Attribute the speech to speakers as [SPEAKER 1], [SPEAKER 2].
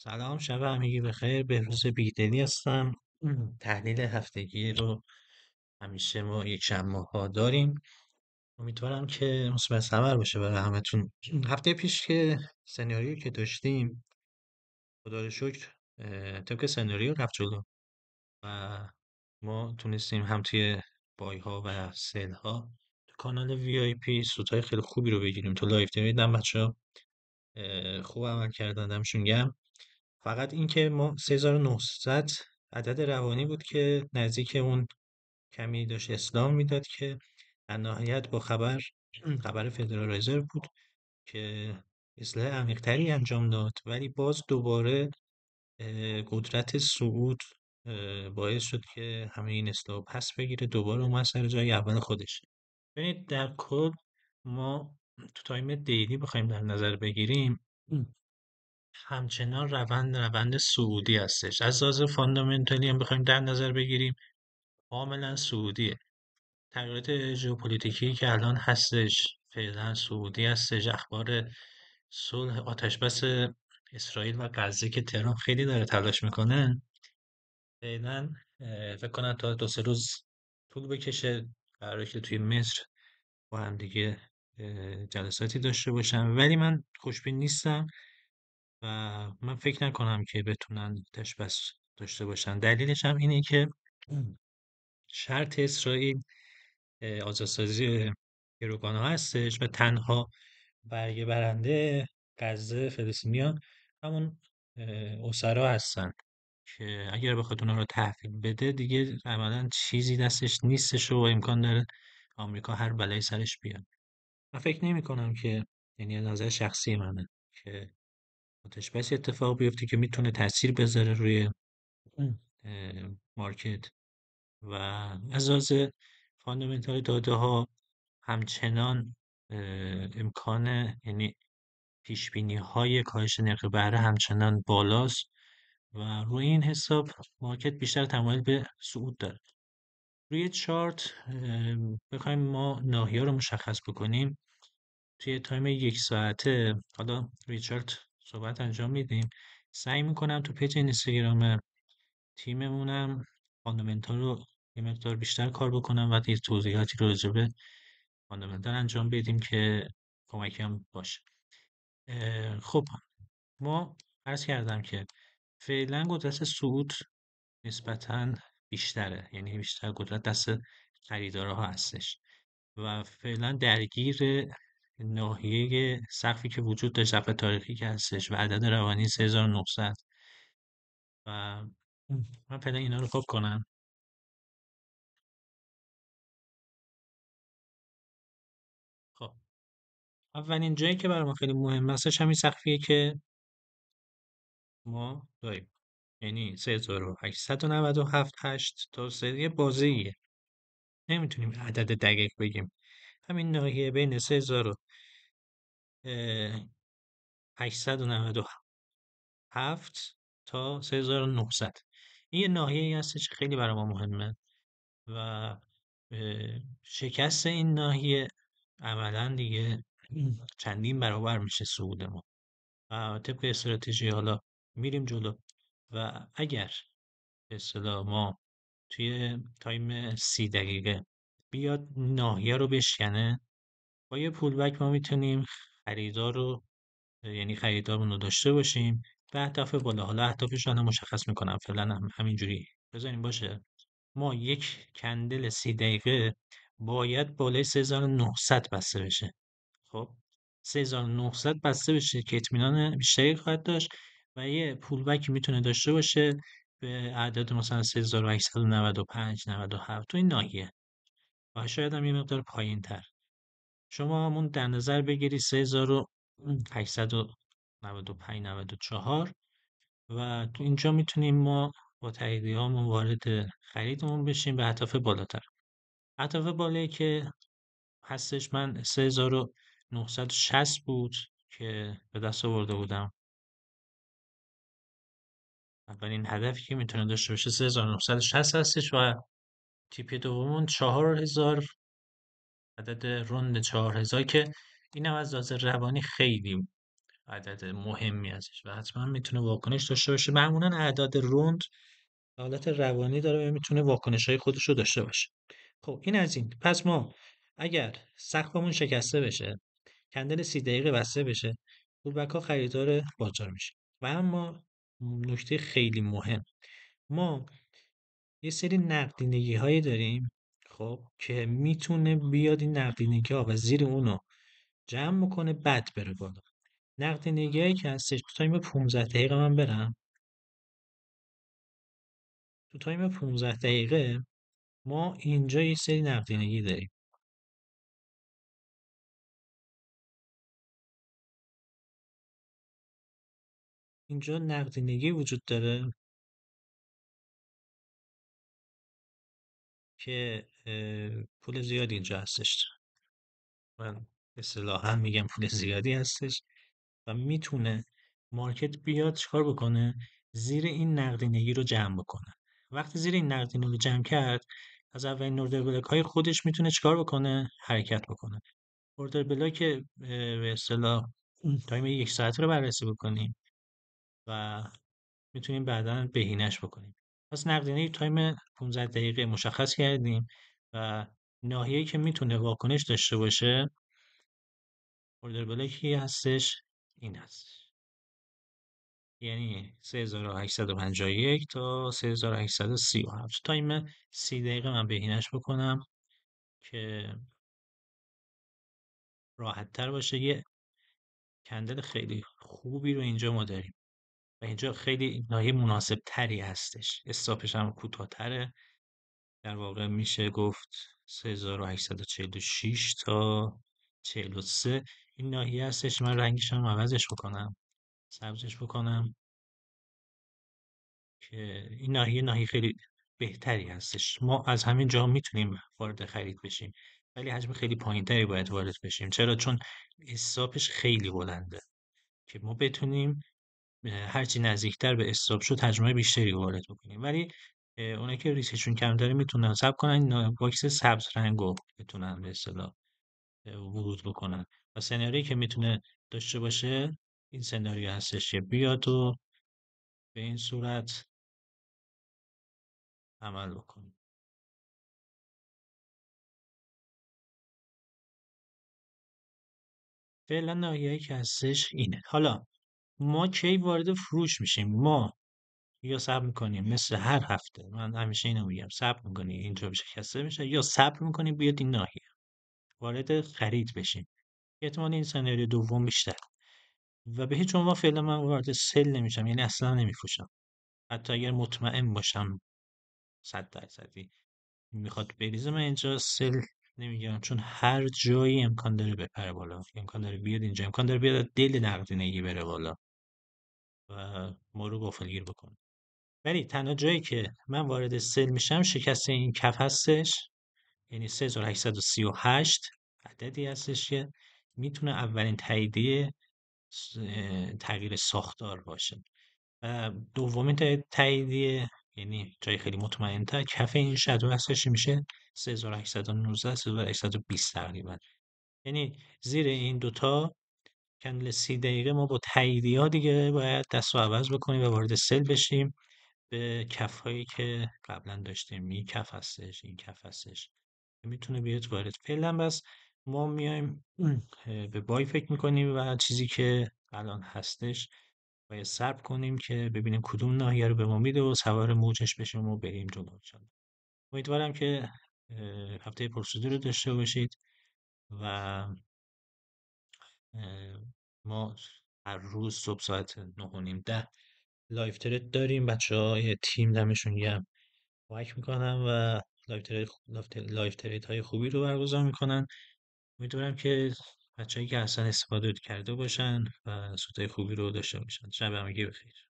[SPEAKER 1] سلام، شب همگی بخیر. بهروز بیدلی هستم. تحلیل هفتگی رو همیشه ما یک شنبه ها داریم. امیدوارم که مثبت ثمر باشه برای همتون. هفته پیش که سناریو که داشتیم، خدا رو شکر، طبق سناریو رفت جلو و ما تونستیم هم توی بای ها و سل ها تو کانال وی آی پی سودهای خیلی خوبی رو بگیریم. تو لایو دیدم بچه ها خوب عمل کردن، دمشون گرم. فقط این که ما 3900 عدد روانی بود که نزدیک اون کمی داشت اسلام میداد که در نهایت با خبر فدرال رزرو بود که اصلاح عمیق‌تری انجام داد، ولی باز دوباره قدرت صعود باعث شد که همه این اصلاح پس بگیره، دوباره اومد سر جای اول خودش. ببینید در کل ما تو تایم دیلی بخوایم در نظر بگیریم، همچنان روند صعودی هستش. از لحاظ فاندامنتالی هم بخوایم در نظر بگیریم، کاملا صعودیه. تغییرات ژئوپلیتیکی که الان هستش فعلا صعودی هستش. اخبار صلح آتشبس اسرائیل و غزه که تهران خیلی داره تلاش میکنه، فعلا فکر کنم تا دو سه روز طول بکشه. قراره که توی مصر با هم دیگه جلساتی داشته باشم، ولی من خوشبین نیستم و من فکر نکنم که بتونن آتش‌بس داشته باشن. دلیلش هم اینه که شرط اسرائیل آزادسازی گروگانها هستش و تنها برگه برنده غزه فلسطینیان همون اسرا هستن که اگر بخواد اونا رو تحویل بده دیگه عملا چیزی دستش نیستش و امکان داره آمریکا هر بلایی سرش بیاد. من فکر نمی کنم که، یعنی از نظر شخصی منه، که آتش‌بسی اتفاق بیفته که میتونه تاثیر بذاره روی مارکت و از لحاظ فاندامنتال داده ها همچنان امکان، یعنی پیش بینی های کاهش نرخ بهره همچنان بالاست و روی این حساب مارکت بیشتر تمایل به صعود داره. روی چارت بخوایم ما ناحیه رو مشخص بکنیم توی تایم یک ساعته، حالا روی چارت صحبت انجام میدیم. سعی میکنم تو پیج اینستاگرام تیممونم فاندامنتال رو یه مقدار بیشتر کار بکنم و یه توضیحاتی رو راجع به فاندامنتال انجام بدیم که کمکم باشه. خب ما عرض کردم که فعلا قدرت صعود نسبتاً بیشتره، یعنی بیشتر قدرت دست خریدارها هستش و فعلا درگیر ناحیه سقفی که وجود داشت، سقف تاریخی که هستش و عدد روانی 3900 و من فعلا اینا رو خوب کنم. خب اولین جایی که برای ما خیلی مهم هستش همین سقفیه که ما داریم، یعنی 3897 تا سری بازیه. نمیتونیم عدد دقیق بگیم. همین ناحیه بین 3897 تا 3900 این یه ناحیه‌ای هستش که خیلی برای ما مهمه و شکست این ناحیه عملا دیگه چندین برابر میشه صعود ما و طبق استراتژی حالا میریم جلو و اگر به اصطلاح ما توی تایم 30 دقیقه بیاد ناحیه رو بشکنه، با یه پولبک ما میتونیم خریدار رو، یعنی خریدارمون رو داشته باشیم به اهداف بالا. حالا اهدافش رو مشخص میکنم، فعلا همینجوری بذاریم باشه. ما یک کندل 30 دقیقه باید بالای 3900 بسته بشه. خب 3900 بسته بشه که اطمینان بیشتری خواهد داشت و یه پولبکی میتونه داشته باشه به اعداد مثلا 3895 97 تو این ناحیه و شاید هم یه مقدار پایین تر. شما همون در نظر بگیری 3895 94 و تو اینجا میتونیم ما با تاییدیه‌هامون وارد خریدمون بشیم به اهداف بالاتر. اهداف بالایی که هستش من 3960 بود که به دست آورده بودم. اولین هدفی که میتونه داشته باشه 3960 هستش و تیپ دومون 4000، عدد روند 4000 که اینم از لحاظ روانی خیلی عدد مهمی ازش و حتما میتونه واکنش داشته باشه. معمولا اعداد رند حالت روانی داره و میتونه واکنش های خودش رو داشته باشه. خب این از این. پس ما اگر سقفمون شکسته بشه، کندل 30 دقیقه بسته بشه، پولبک ها خریدار بازار میشه. و اما نکته خیلی مهم، ما یه سری نقدینگی هایی داریم، خب که میتونه بیاد این نقدینگی ها و زیر اونو جمع بکنه بعد بره بالا. نقدینگی هایی که هستش تو تایم 15 دقیقه من برم. تو تایم 15 دقیقه ما اینجا یه سری نقدینگی داریم. اینجا نقدینگی وجود داره که پول زیادی اینجا هستش. من اصطلاحا میگم پول زیادی هستش و میتونه مارکت بیاد چیکار بکنه؟ زیر این نقدینگی رو جمع بکنه. وقتی زیر این نقدینگی رو جمع کرد، از اولین اوردر بلاک های خودش میتونه چیکار بکنه؟ حرکت بکنه. اوردر بلاک به اصطلاح تایم 1 ساعت رو بررسی بکنیم و میتونیم بعدا بهینه‌اش بکنیم. پس نقدینگی تایم 15 دقیقه مشخص کردیم و ناحیه‌ای که میتونه واکنش داشته باشه اوردر بلاکی هستش، این هست. یعنی 3851 تا 3837 تایم 30 دقیقه من بهینه‌اش بکنم که راحت تر باشه. یه کندل خیلی خوبی رو اینجا ما داریم و اینجا خیلی ناحیه مناسب تری هستش. استاپش هم کوتاه‌تره. در واقع میشه گفت 3846 تا 43 این ناحیه هستش. من رنگش هم عوضش بکنم، سبزش بکنم که این ناحیه خیلی بهتری هستش. ما از همین جا میتونیم وارد خرید بشیم، ولی حجم خیلی پایینتری باید وارد بشیم. چرا؟ چون استاپش خیلی بلنده که ما بتونیم هرچی نزدیکتر به استاپ شد حجمای بیشتری وارد بکنیم. ولی اونایی که ریسکشون کمتره میتونن صبر کنن این باکس سبز رنگو بتونن به اصطلاح ورود بکنن. و سناریویی که میتونه داشته باشه این سناریو هستش که بیاد و به این صورت عمل بکنه. فعلا ناحیه‌ای که هستش اینه. حالا ما کی وارد فروش میشیم؟ ما یا صبر میکنیم مثل هر هفته، من همیشه اینو میگم، صبر میکنیم اینجا شکسته میشه، یا صبر میکنیم بیاد این ناحیه وارد خرید بشیم. احتمال این سناریو دوم بیشتر. و به هیچ عنوان فعلا من وارد سل نمیشم، یعنی اصلا نمیفروشم. حتی اگر مطمئن باشم 100% میخواد بریزه، من اینجا سل نمیگیرم، چون هر جایی امکان داره بپره بالا، امکان داره بیاد اینجا، امکان داره بیاد از دل نقدینگی بره بالا و ما رو غافلگیر بکنه. ولی تنها جایی که من وارد سل میشم شکست این کف هستش. یعنی 3838 عددی هستش که میتونه اولین تاییدیه تغییر ساختار باشه. و دومین تاییدیه، یعنی جای خیلی مطمئن تر، کف این شادو هستش میشه 3819 3820 تقریبا. یعنی زیر این دوتا کندل 30 دقیقه ما با تاییدی دیگه باید دست و عوض بکنیم و وارد سل بشیم به کف هایی که قبلا داشتیم. این کف هستش، این کف هستش، میتونه بیاد وارد. فعلا بس ما میایم به بای فکر میکنیم و چیزی که الان هستش باید صبر کنیم که ببینیم کدوم ناحیه رو به ما میده و سوار موجش بشیم و بریم جلو انشالله. امیدوارم که هفته پرسودی رو داشته باشید و ما هر روز صبح ساعت 9:30 10 لایو ترید داریم. بچه های تیم دمشون گرم کمک میکنن و لایو ترید های خوبی رو برگزار میکنن. امیدوارم که بچه‌ای که اصلا استفاده کرده باشن و سودای خوبی رو داشته باشن. شب همگی بخیر.